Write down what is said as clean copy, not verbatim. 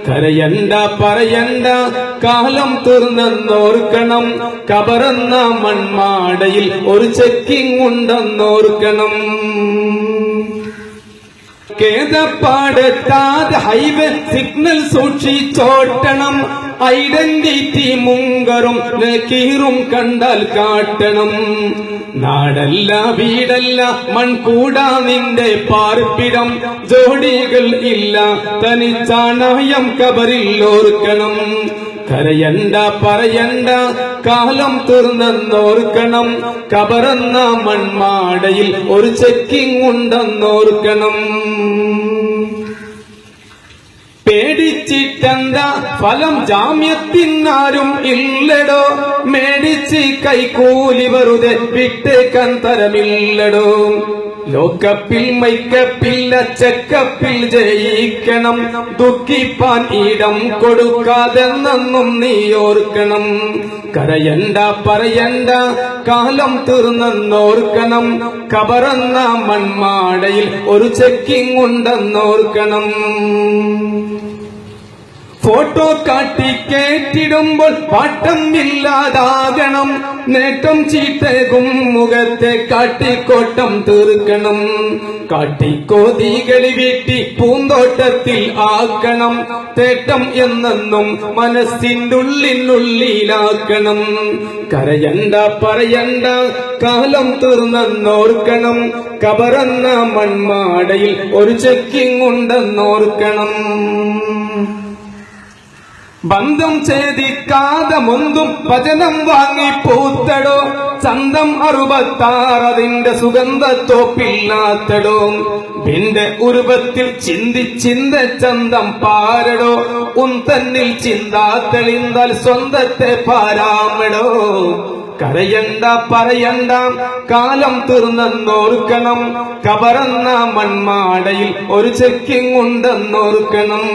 കരയണ്ട പറയണ്ട കാലം തീർന്നെന്നോർക്കണം. കബറെന്ന മൺമാടയിൽ ഒരു ചെക്കിംഗ് ഉണ്ടെന്നോർക്കണം. കേദപ്പാടെത്താതെ ഹൈവേ സിഗ്നൽ സൂക്ഷിച്ചോട്ടണം. ഐഡന്റിറ്റി മുങ്കറും നക്കീറും കണ്ടാൽ കാട്ടണം. നാടല്ല വീടല്ല മൺകൂടാ നിന്റെ പാർപ്പിടം. ജോഡികൾ ഇല്ല തനിച്ചാണയം കബറിൽ ഓർക്കണം. കരയണ്ട പറയണ്ട കാലം തീർന്നെന്നോർക്കണം. കബറെന്ന മൺമാടയിൽ ഒരു ചെക്കിംഗ് ഉണ്ടെന്നോർക്കണം. പേടിച്ചിട്ടെന്താ ഫലം ജാമ്യത്തിനാരും ഇല്ലടോ. മേടിച്ച് കൈക്കൂലി വെറുതെ വിട്ടേക്കാൻ തരമില്ലടോ. ലോക്കപ്പിൽ മൈക്കപ്പില്ല ചെക്കപ്പിൽ ജയിക്കണം. ദുഃഖിപ്പാൻ ഇടം കൊടുക്കാതെന്നും നീ ഓർക്കണം. കരയണ്ട പറയണ്ട കാലം തീർന്നെന്നോർക്കണം. കബറെന്ന മൺമാടയിൽ ഒരു ചെക്കിംഗ് ഉണ്ടെന്നോർക്കണം. ഫോട്ടോ കാട്ടി കേറ്റിടുമ്പോൾ പാട്ടം ഇല്ലാതാകണം. നേട്ടം ചീട്ടകും മുഖത്തെ കാട്ടിക്കോട്ടം തീർക്കണം. കാട്ടിക്കോതികളി വീട്ടി പൂന്തോട്ടത്തിൽ ആക്കണം. തേട്ടം എന്നെന്നും മനസ്സിൻ്റെ ഉള്ളിനുള്ളിലാക്കണം. കരയണ്ട പറയണ്ട കാലം തീർന്നെന്നോർക്കണം. കബറെന്ന മൺമാടയിൽ ഒരു ചെക്കിംഗ് ഉണ്ടെന്നോർക്കണം. ബന്ധം ഛേദിക്കാതെ മുന്തും വചനം വാങ്ങി പൂത്തടോ. ചന്തം 66 അതിന്റെ സുഗന്ധത്തോപ്പില്ലാത്തടോ. ഭിന്റെ ഉരുവത്തിൽ ചിന്ത ചന്തം പാരടോ. തന്നിൽ ചിന്താത്തെളിന്താൽ സ്വന്തത്തെ പാരാമടോ. കരയണ്ട പറയണ്ട കാലം തീർന്നെന്നോർക്കണം. കബറെന്ന മൺമാടയിൽ ഒരു ചെക്കിംഗ് ഉണ്ടെന്നോർക്കണം.